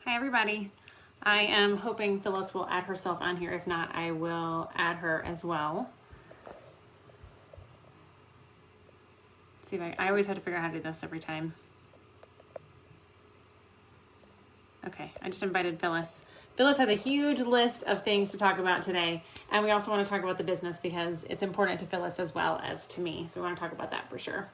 Hi, everybody. I am hoping Phyllis will add herself on here. If not, I will add her as well. Let's see if I always have to figure out how to do this every time. Okay, I just invited Phyllis. Phyllis has a huge list of things to talk about today, and we also want to talk about the business because it's important to Phyllis as well as to me. So we want to talk about that for sure.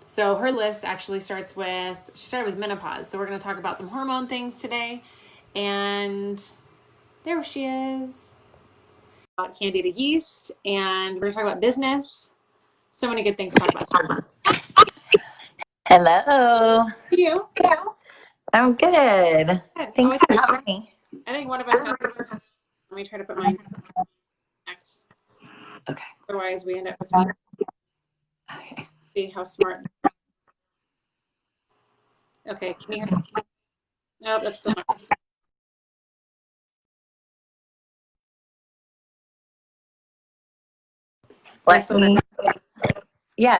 So her list actually started with menopause. So we're going to talk about some hormone things today. And there she is. About candida yeast, and we're going to talk about business. So many good things to talk about. Hello. How are you? I'm good. Thanks for having me. I think one of us has to. Let me try to put mine next. Okay. Otherwise, we end up with Okay. see how smart. Okay, can you hear me? No, that's still not. Let me. Yeah.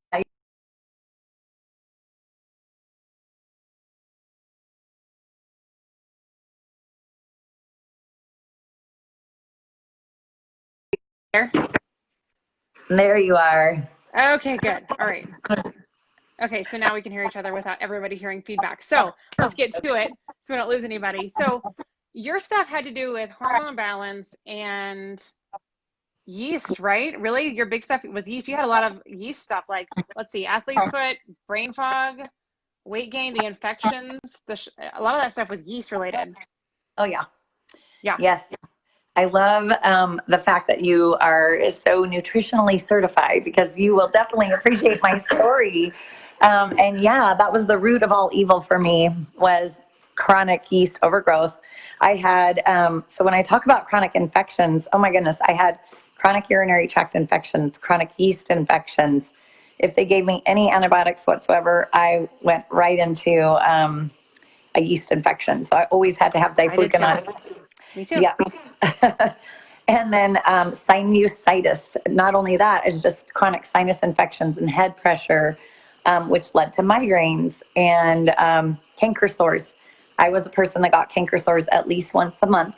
There you are. Okay, good. All right. Okay, so now we can hear each other without everybody hearing feedback. So let's get to it so we don't lose anybody. So your stuff had to do with hormone balance and yeast, right? Really? Your big stuff was yeast. You had a lot of yeast stuff like, let's see, athlete's foot, brain fog, weight gain, the infections. A lot of that stuff was yeast related. Oh, yeah. Yeah. Yes. I love the fact that you are so nutritionally certified because you will definitely appreciate my story. And yeah, that was the root of all evil for me was chronic yeast overgrowth. I had, so when I talk about chronic infections, oh my goodness, I had chronic urinary tract infections, chronic yeast infections. If they gave me any antibiotics whatsoever, I went right into a yeast infection. So I always had to have difluconazole. Me too. Yeah. And then sinusitis. Not only that, it's just chronic sinus infections and head pressure, which led to migraines and canker sores. I was a person that got canker sores at least once a month,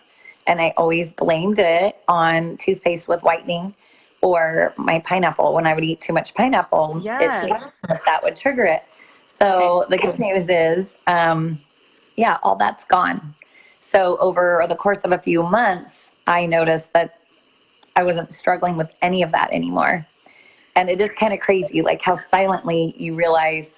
and I always blamed it on toothpaste with whitening or my pineapple. When I would eat too much pineapple, Yes. that would trigger it. So the good news is, yeah, all that's gone. So over the course of a few months, I noticed that I wasn't struggling with any of that anymore. And it is kind of crazy, like how silently you realize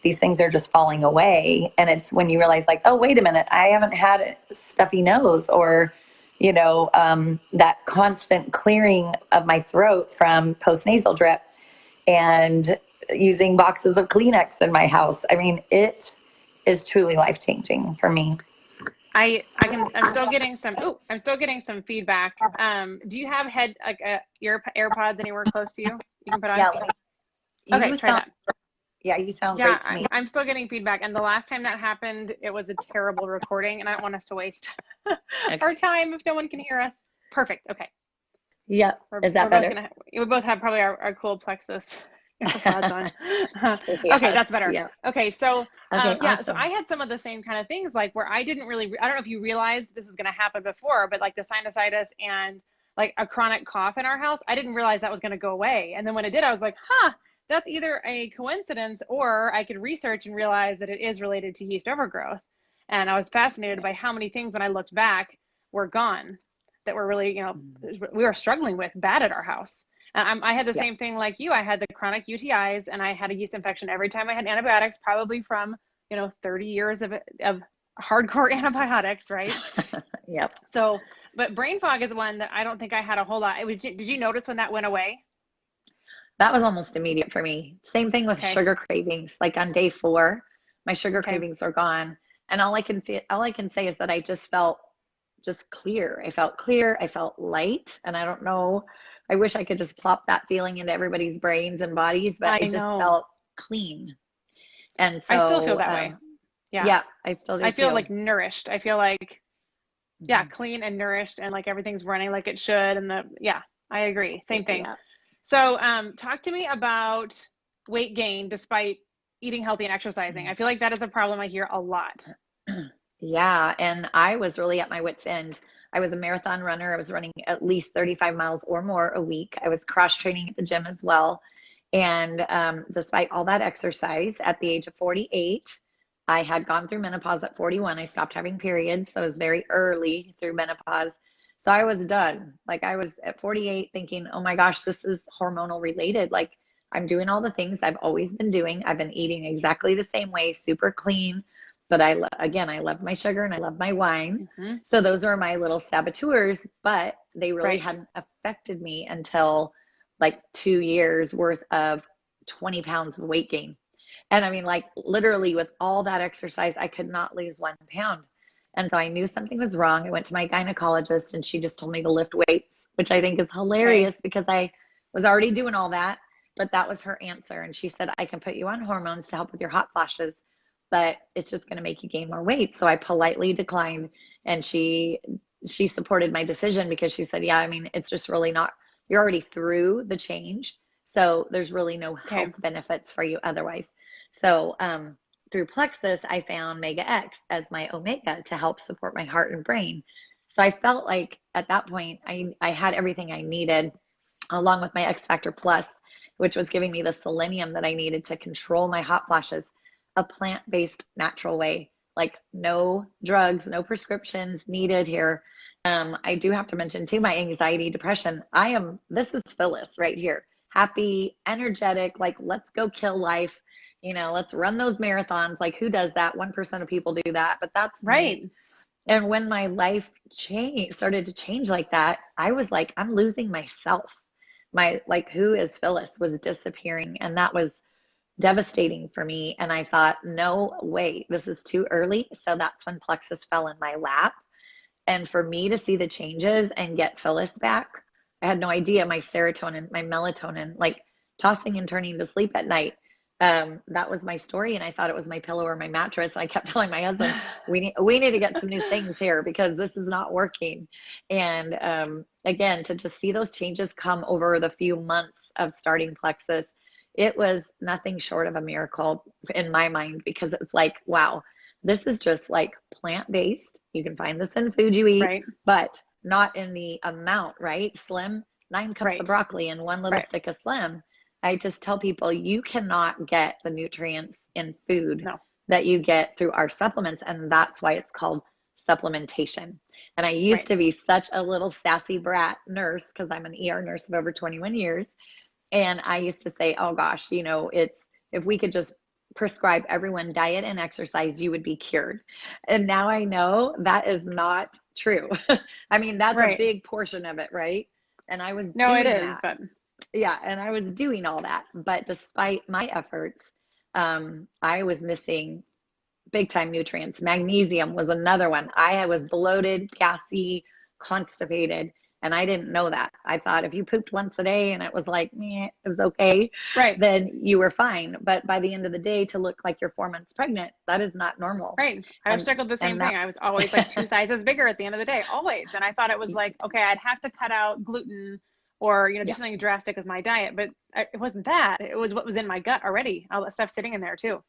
these things are just falling away. And it's when you realize, like, oh, wait a minute, I haven't had a stuffy nose or, that constant clearing of my throat from postnasal drip and using boxes of Kleenex in my house. I mean, it is truly life changing for me. I'm still getting some feedback. Do you have your AirPods anywhere close to you? You can put on? Yeah. Okay, try that. Yeah, you sound great to me. I'm still getting feedback. And the last time that happened, it was a terrible recording, and I don't want us to waste our time if no one can hear us. Perfect. Okay. Yeah. Is that better? We both have probably our cool plexus AirPods on. Okay, that's better. Yeah. Okay, so awesome. so I had some of the same kind of things, like where I didn't really, I don't know if you realized this was going to happen before, but like the sinusitis and like a chronic cough in our house, I didn't realize that was going to go away. And then when it did, I was like, that's either a coincidence or I could research and realize that it is related to yeast overgrowth. And I was fascinated by how many things when I looked back were gone that were really, we were struggling with bad at our house. I had the same thing like you. I had the chronic UTIs and I had a yeast infection every time I had antibiotics, probably from, 30 years of hardcore antibiotics, right? Yep. So, but brain fog is one that I don't think I had a whole lot. Did you notice when that went away? That was almost immediate for me. Same thing with sugar cravings. Like on day 4, my sugar cravings are gone. And all I can say is that I just felt just clear. I felt clear. I felt light. And I don't know. I wish I could just plop that feeling into everybody's brains and bodies, but I just felt clean. And so I still feel that way. Yeah, I still do. I feel like nourished. I feel like, clean and nourished and like everything's running like it should. And I agree. Same thing. Yeah. So, talk to me about weight gain despite eating healthy and exercising. I feel like that is a problem I hear a lot. Yeah, and I was really at my wit's end. I was a marathon runner. I was running at least 35 miles or more a week. I was cross training at the gym as well. And despite all that exercise, at the age of 48, I had gone through menopause at 41. I stopped having periods. So it was very early through menopause. So I was done. Like I was at 48 thinking, oh my gosh, this is hormonal related. Like I'm doing all the things I've always been doing. I've been eating exactly the same way, super clean. But again, I love my sugar and I love my wine. Mm-hmm. So those were my little saboteurs, but they really Right. hadn't affected me until like 2 years worth of 20 pounds of weight gain. And I mean, like literally with all that exercise, I could not lose 1 pound. And so I knew something was wrong. I went to my gynecologist and she just told me to lift weights, which I think is Okay. hilarious because I was already doing all that. But that was her answer. And she said, I can put you on hormones to help with your hot flashes, but it's just going to make you gain more weight. So I politely declined. And she supported my decision because she said, yeah, I mean, it's just really not, you're already through the change. So there's really no Okay. health benefits for you otherwise. So through Plexus, I found Mega X as my omega to help support my heart and brain. So I felt like at that point, I had everything I needed along with my X Factor Plus, which was giving me the selenium that I needed to control my hot flashes, a plant-based natural way, like no drugs, no prescriptions needed here. I do have to mention too, my anxiety, depression. This is Phyllis right here. Happy, energetic, like let's go kill life. Let's run those marathons. Like who does that? 1% of people do that, but that's me. Right. And when my life started to change like that, I was like, I'm losing myself. My like, who is Phyllis was disappearing. And that was devastating for me. And I thought, no, wait, this is too early. So that's when Plexus fell in my lap. And for me to see the changes and get Phyllis back, I had no idea my serotonin, my melatonin, like tossing and turning to sleep at night. That was my story. And I thought it was my pillow or my mattress. And I kept telling my husband, we need to get some new things here because this is not working. And again, to just see those changes come over the few months of starting Plexus, it was nothing short of a miracle in my mind because it's like, wow, this is just like plant-based. You can find this in food you eat, Right. but not in the amount, right? Slim, 9 cups of Right. broccoli and one little Right. stick of Slim. I just tell people you cannot get the nutrients in food No. that you get through our supplements. And that's why it's called supplementation. And I used to Right. be such a little sassy brat nurse because I'm an ER nurse of over 21 years. And I used to say, oh gosh, if we could just prescribe everyone diet and exercise, you would be cured. And now I know that is not true. I mean, that's a Right. big portion of it, right? And I was No, it doing is, that. but Yeah, and I was doing all that. But despite my efforts, I was missing big time nutrients. Magnesium was another one. I was bloated, gassy, constipated, and I didn't know that. I thought if you pooped once a day and it was like, meh, it was okay, right. then you were fine. But by the end of the day, to look like you're 4 months pregnant, that is not normal. Right. I was And struggled the same and that thing. I was always like 2 sizes bigger at the end of the day, always. And I thought it was like, okay, I'd have to cut out gluten or, do yeah, something drastic with my diet. But it wasn't that. It was what was in my gut already. All that stuff sitting in there too.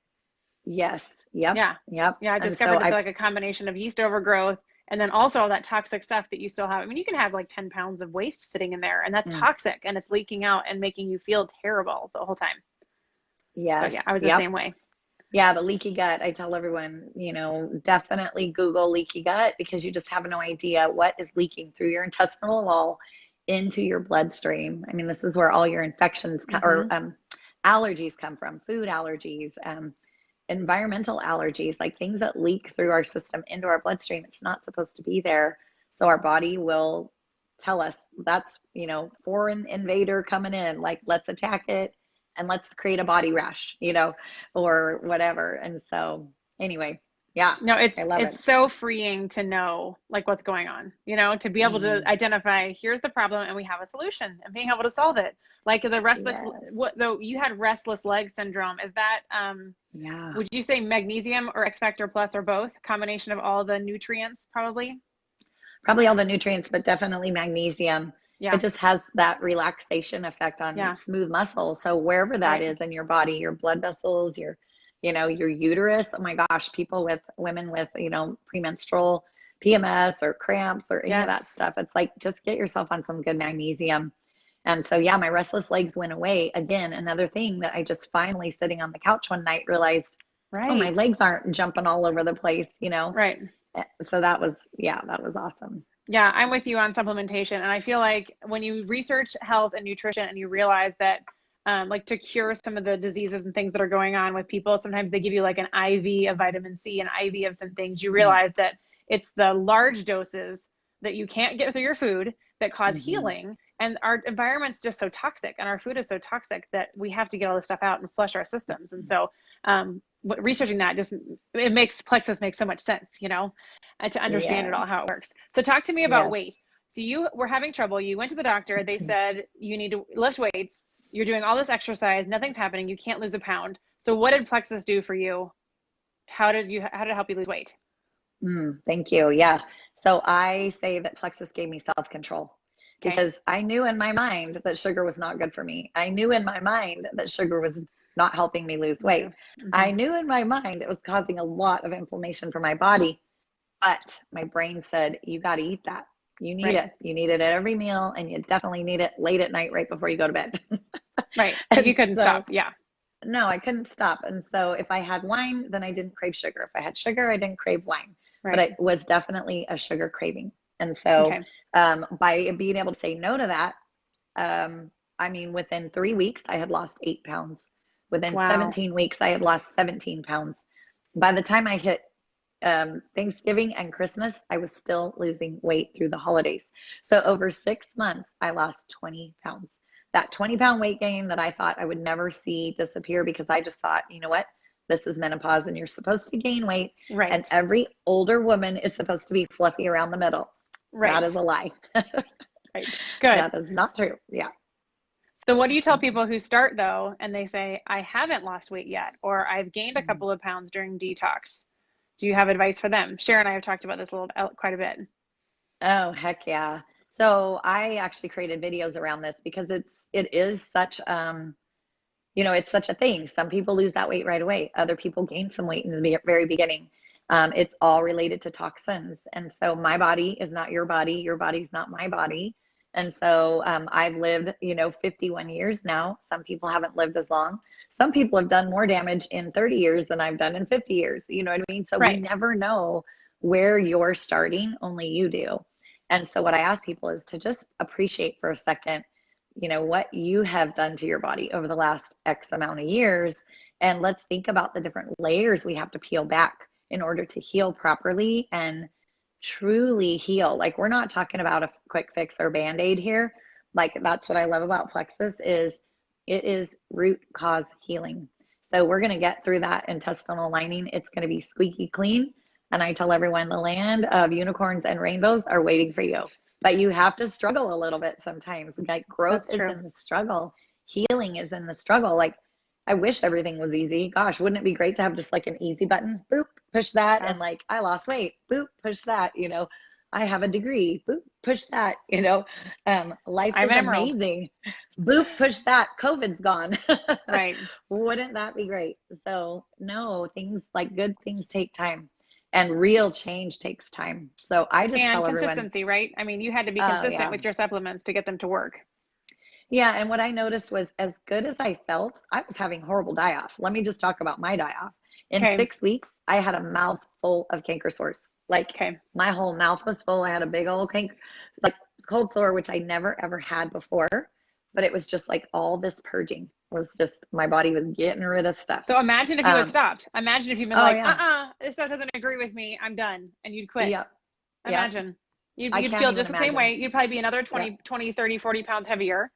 yes, yep, Yeah. yep. Yeah. I And so discovered it's like a combination of yeast overgrowth and then also all that toxic stuff that you still have. I mean, you can have like 10 pounds of waste sitting in there and that's mm, toxic and it's leaking out and making you feel terrible the whole time. So yes, yeah, I was the yep. same way. Yeah, the leaky gut. I tell everyone, definitely Google leaky gut because you just have no idea what is leaking through your intestinal wall into your bloodstream. I mean, this is where all your infections or Mm-hmm. allergies come from, food allergies, environmental allergies, like things that leak through our system into our bloodstream. It's not supposed to be there. So our body will tell us that's, foreign invader coming in, like let's attack it and let's create a body rash, or whatever. And so anyway, yeah, No, I it's love it. it's so freeing to know like what's going on, to be able to Mm, identify here's the problem and we have a solution and being able to solve it. Like the restless yes. what though you had restless leg syndrome. Is that Yeah. would you say magnesium or X Factor Plus or both? Combination of all the nutrients probably? Probably all the nutrients, but definitely magnesium. It just has that relaxation effect on Yeah. smooth muscle. So wherever that Right. is in your body, your blood vessels, your uterus, oh my gosh, women with, premenstrual PMS or cramps or any of that Yes. stuff. It's like, just get yourself on some good magnesium. And so, yeah, my restless legs went away. Again, another thing that I just finally sitting on the couch one night realized, oh, my Right. legs aren't jumping all over the place. Right. So that was awesome. Yeah, I'm with you on supplementation. And I feel like when you research health and nutrition and you realize that, like to cure some of the diseases and things that are going on with people, sometimes they give you like an IV of vitamin C, an IV of some things. You realize that it's the large doses that you can't get through your food that cause Mm-hmm. healing. And our environment's just so toxic and our food is so toxic that we have to get all this stuff out and flush our systems. And so, researching that it makes Plexus make so much sense, to understand it all, Yes. how it works. So talk to me about Yes. weight. So you were having trouble. You went to the doctor. They said you need to lift weights. You're doing all this exercise. Nothing's happening. You can't lose a pound. So what did Plexus do for you? How did it help you lose weight? Thank you. Yeah. So I say that Plexus gave me self-control Okay. because I knew in my mind that sugar was not good for me. I knew in my mind that sugar was not helping me lose Me too. weight. I Mm-hmm. knew in my mind it was causing a lot of inflammation for my body, but my brain said, you got to eat that. You need Right. it. You need it at every meal, and you definitely need it late at night, right before you go to bed. Right. And You couldn't so, stop. Yeah. no, I couldn't stop. And so if I had wine, then I didn't crave sugar. If I had sugar, I didn't crave wine. But Right. it was definitely a sugar craving. And so Okay. by being able to say no to that, I mean, within 3 weeks, I had lost 8 pounds. Within Wow. 17 weeks, I had lost 17 pounds. By the time I hit Thanksgiving and Christmas, I was still losing weight through the holidays. So over 6 months, I lost 20 pounds. That 20-pound weight gain that I thought I would never see disappear because I just thought, you know what? This is menopause and you're supposed to gain weight. And Right. every older woman is supposed to be fluffy around the middle. That is Right. a lie. Right. Good. That is not true. Yeah. So what do you tell people who start though, and they say, I haven't lost weight yet, or I've gained a couple of pounds during detox? Do you have advice for them? Sharon and I have talked about this quite a bit. Oh, heck yeah. So I actually created videos around this because it is such it's such a thing. Some people lose that weight right away. Other people gain some weight in the very beginning. It's all related to toxins. And so my body is not your body. Your body's not my body. And so I've lived, 51 years now. Some people haven't lived as long. Some people have done more damage in 30 years than I've done in 50 years. You know what I mean? So we Right. never know where you're starting, only you do. And so what I ask people is to just appreciate for a second, what you have done to your body over the last X amount of years. And let's think about the different layers we have to peel back in order to heal properly and truly heal. Like, we're not talking about a quick fix or band-aid here. Like, that's what I love about Plexus is it is root cause healing. So we're going to get through that intestinal lining. It's going to be squeaky clean. And I tell everyone the land of unicorns and rainbows are waiting for you. But you have to struggle a little bit sometimes. Like, growth That's is true. in the struggle. Healing is in the struggle. Like, I wish everything was easy. Gosh, wouldn't it be great to have just like an easy button? Boop, push that. Yeah. And like, I lost weight. Boop, push that. I have a degree. Boop, push that. Life I'm is Emerald. amazing. Boop, push that. COVID's gone. Right. Wouldn't that be great? So, no, good things take time and real change takes time. So I just And tell everyone, consistency, right? I mean, you had to be oh, consistent yeah. with your supplements to get them to work. Yeah. And what I noticed was as good as I felt, I was having horrible die off. Let me just talk about my die off. In Okay. 6 weeks, I had a mouth full of canker sores. Like, Okay. my whole mouth was full. I had a big old like cold sore, which I never ever had before. But it was just like all this purging was just my body was getting rid of stuff. So imagine if you had Um, stopped. Imagine if you'd been oh like, yeah. this stuff doesn't agree with me. I'm done. And you'd quit. Yep. Yep. Imagine. I You'd can't feel even just the same imagine. way. You'd probably be another Yep. 20, 30, 40 pounds heavier.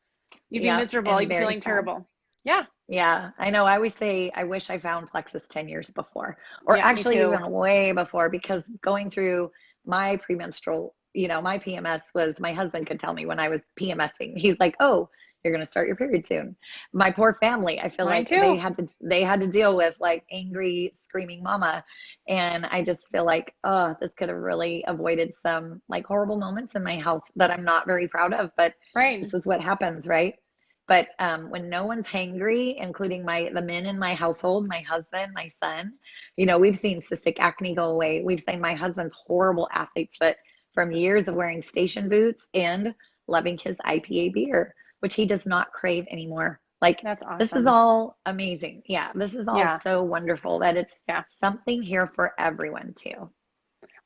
You'd be Yep. miserable. And You'd be very feeling sad. terrible. Yeah. Yeah, I know. I always say I wish I found Plexus 10 years before, or Yeah, me actually too. even way before, because going through my premenstrual, my PMS was my husband could tell me when I was PMSing. He's like, oh, you're going to start your period soon. My poor family, I feel Mine like too. they had to deal with like angry, screaming mama. And I just feel like, oh, this could have really avoided some like horrible moments in my house that I'm not very proud of, but Right. this is what happens, right? But when no one's hangry, including the men in my household, my husband, my son, you know, we've seen cystic acne go away. We've seen my husband's horrible athlete's foot from years of wearing station boots and loving his IPA beer, which he does not crave anymore. Like, That's this is awesome. all amazing. Yeah, this is all Yeah. so wonderful that it's Yeah. something here for everyone too.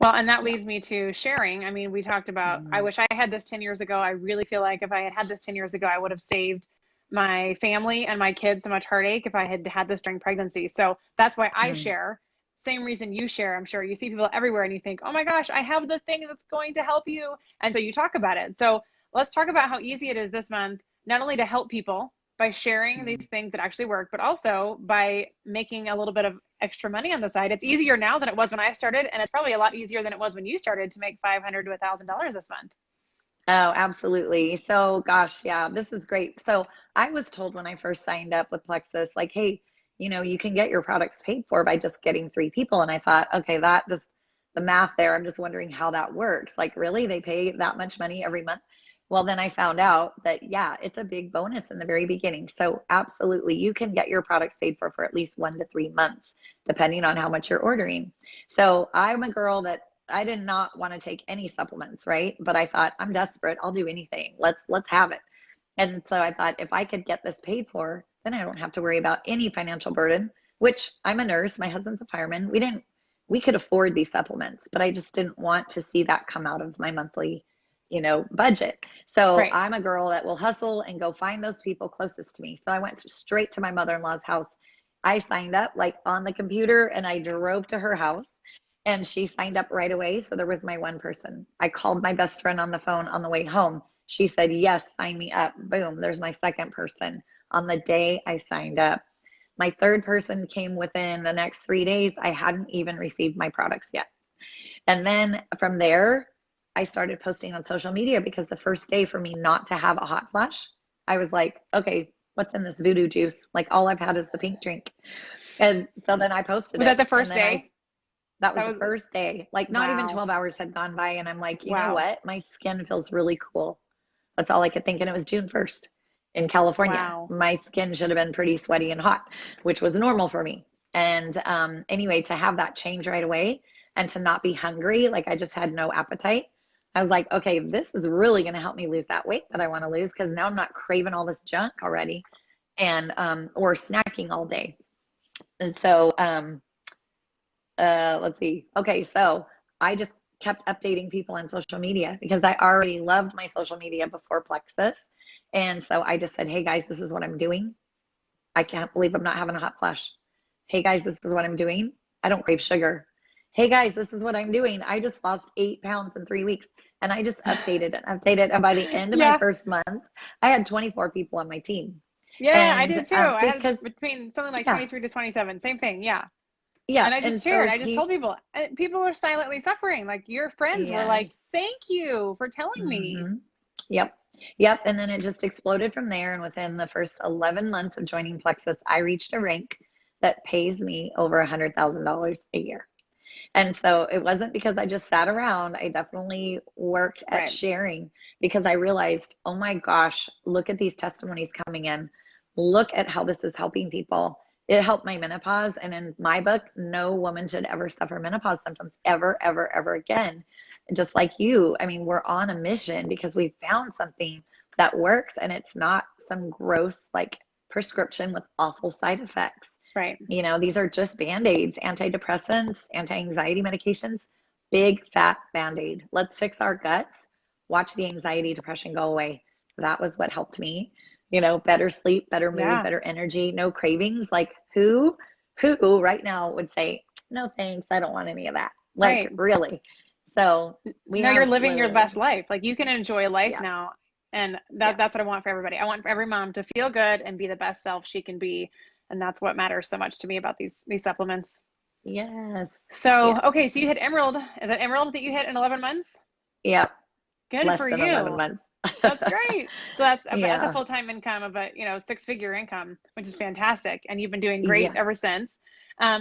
Well, and that Yeah. leads me to sharing. I mean, we talked about, I Mhm. wish I had this 10 years ago. I really feel like if I had had this 10 years ago, I would have saved my family and my kids so much heartache if I had had this during pregnancy. So that's why I Mm. share. Same reason you share. I'm sure you see people everywhere and you think, oh my gosh, I have the thing that's going to help you. And so you talk about it. So let's talk about how easy it is this month, not only to help people by sharing Mm. these things that actually work, but also by making a little bit of extra money on the side. It's easier now than it was when I started, and it's probably a lot easier than it was when you started to make $500 to $1,000 this month. Oh, absolutely. So, gosh, yeah, this is great. So, I was told when I first signed up with Plexus, like, hey, you know, you can get your products paid for by just getting 3 people. And I thought, okay, that just the math there, I'm just wondering how that works. Like, really, they pay that much money every month? Well, then I found out that, yeah, it's a big bonus in the very beginning. So, absolutely, you can get your products paid for at least 1 to 3 months, depending on how much you're ordering. So, I'm a girl that I did not want to take any supplements, right? But I thought, I'm desperate. I'll do anything. Let's have it. And so I thought if I could get this paid for, then I don't have to worry about any financial burden, which I'm a nurse, my husband's a fireman. We could afford these supplements, but I just didn't want to see that come out of my monthly, you know, budget. So Right. I'm a girl that will hustle and go find those people closest to me. So I went straight to my mother-in-law's house. I signed up like on the computer and I drove to her house and she signed up right away. So there was my one person. I called my best friend on the phone on the way home. She said, yes, sign me up. Boom, there's my second person on the day I signed up. My third person came within the next 3 days. I hadn't even received my products yet. And then from there, I started posting on social media because the first day for me not to have a hot flash, I was like, okay, what's in this voodoo juice? Like all I've had is the pink drink. And so then I posted Was that it. the And first then day? that was That the was, first day. Like not even wow. 12 hours had gone by. And I'm like, you know Wow. what? My skin feels really cool. That's all I could think. And it was June 1st in California. Wow. My skin should have been pretty sweaty and hot, which was normal for me. And anyway, to have that change right away and to not be hungry, like I just had no appetite. I was like, okay, this is really going to help me lose that weight that I want to lose because now I'm not craving all this junk already and or snacking all day. And so let's see. Okay, so I just kept updating people on social media because I already loved my social media before Plexus. And so I just said, hey guys, this is what I'm doing. I can't believe I'm not having a hot flash. Hey guys, this is what I'm doing. I don't crave sugar. Hey guys, this is what I'm doing. I just lost 8 pounds in 3 weeks. And I just updated and updated. And by the end of my Yeah. first month, I had 24 people on my team. Yeah, I And did too. I had because, between something like yeah, 23 to 27. Same thing. Yeah. yeah. And I And just shared, so I just told people, people are silently suffering. Like your friends were like, yes. thank you for telling me. Mm-hmm. Yep. Yep. And then it just exploded from there. And within the first 11 months of joining Plexus, I reached a rank that pays me over $100,000 a year. And so it wasn't because I just sat around. I definitely worked at Right. sharing because I realized, oh my gosh, look at these testimonies coming in. Look at how this is helping people. It helped my menopause. And in my book, no woman should ever suffer menopause symptoms ever, ever, ever again. And just like you, I mean, we're on a mission because we found something that works and it's not some gross like prescription with awful side effects. Right. You know, these are just band-aids, antidepressants, anti-anxiety medications, big fat band-aid. Let's fix our guts, watch the anxiety, depression go away. That was what helped me. You know, better sleep, better mood, Yeah. better energy, no cravings. Like who right now would say, no thanks, I don't want any of that. Like Right. really. So we No, you're have living your literally, best life. Like you can enjoy life yeah, now. And yeah. that's what I want for everybody. I want for every mom to feel good and be the best self she can be. And that's what matters so much to me about these supplements. Yes. So, Yes. okay, so you hit Emerald. Is that Emerald that you hit in 11 months? Yep. Good Less for than 11 you. months. That's great. So that's a Yeah. full-time income of a, six-figure income, which is fantastic. And you've been doing great Yes. ever since.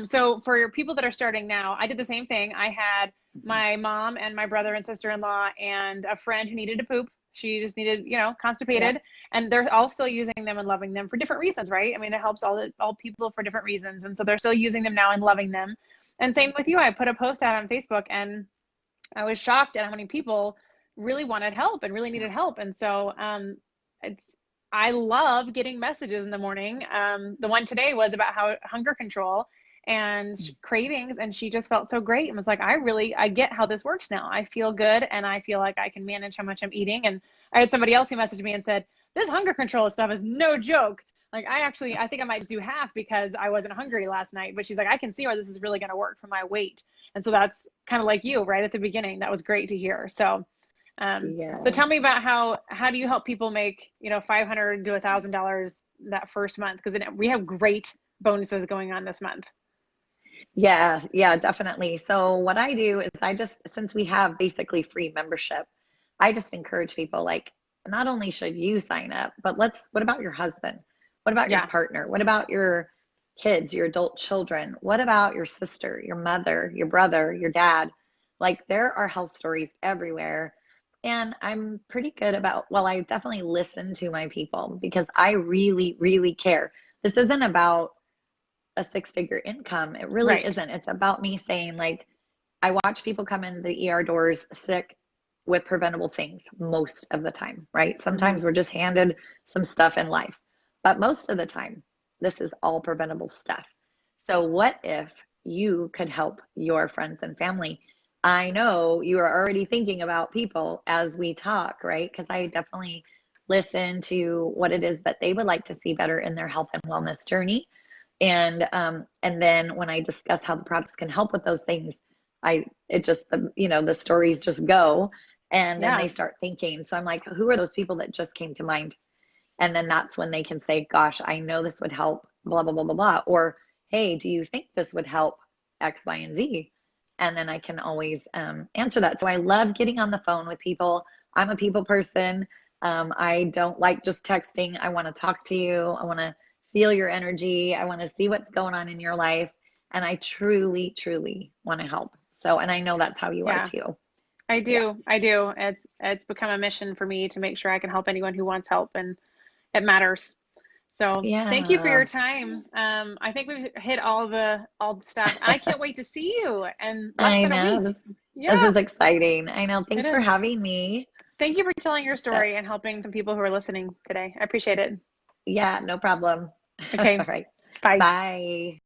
So for your people that are starting now, I did the same thing. I had Mhm. my mom and my brother and sister-in-law and a friend who needed to poop. She just needed, Yep. constipated, and they're all still using them and loving them for different reasons, right? I mean, it helps all people for different reasons. And so they're still using them now and loving them. And same with you. I put a post out on Facebook, and I was shocked at how many people really wanted help and really Yeah. needed help. And so it's I love getting messages in the morning. The one today was about how hunger control and cravings, and she just felt so great and was like, I get how this works now. I feel good, and I feel like I can manage how much I'm eating. And I had somebody else who messaged me and said, this hunger control stuff is no joke. Like, I think I might just do half because I wasn't hungry last night. But she's like, I can see where this is really going to work for my weight. And so that's kind of like you right at the beginning. That was great to hear. So tell Yes. me about how do you help people make, $500 to $1,000 that first month? Because we have great bonuses going on this month. Yeah, yeah, definitely. So what I do is since we have basically free membership, I just encourage people like, not only should you sign up, but what about your husband? What about your Yeah. partner? What about your kids, your adult children? What about your sister, your mother, your brother, your dad? Like there are health stories everywhere. And I'm pretty good well, I definitely listen to my people because I really, really care. This isn't about a six-figure income. It really Right. isn't. It's about me saying, like, I watch people come in the ER doors sick with preventable things most of the time, right? Mm-hmm. Sometimes we're just handed some stuff in life, but most of the time, this is all preventable stuff. So, what if you could help your friends and family? I know you are already thinking about people as we talk, right? Because I definitely listen to what it is that they would like to see better in their health and wellness journey. And then when I discuss how the products can help with those things, the stories just go, and then they Yeah. start thinking. So I'm like, who are those people that just came to mind? And then that's when they can say, gosh, I know this would help, blah, blah, blah, blah, blah. Or, hey, do you think this would help X, Y, and Z? And then I can always answer that. So I love getting on the phone with people. I'm a people person. I don't like just texting. I want to talk to you. I want to feel your energy. I want to see what's going on in your life. And I truly, truly want to help. So, and I know that's how you are Yeah. too. I Yeah. do. I do. It's become a mission for me to make sure I can help anyone who wants help, and it matters. So thank you for your Yeah. time. I think we've hit all the stuff. I can't wait to see you in less I than a know. week. This Yeah, is exciting. I know. it Thanks for is. having me. Thank you for telling your Uh, story and helping some people who are listening today. I appreciate it. yeah, no problem. All Okay, right. bye. Bye.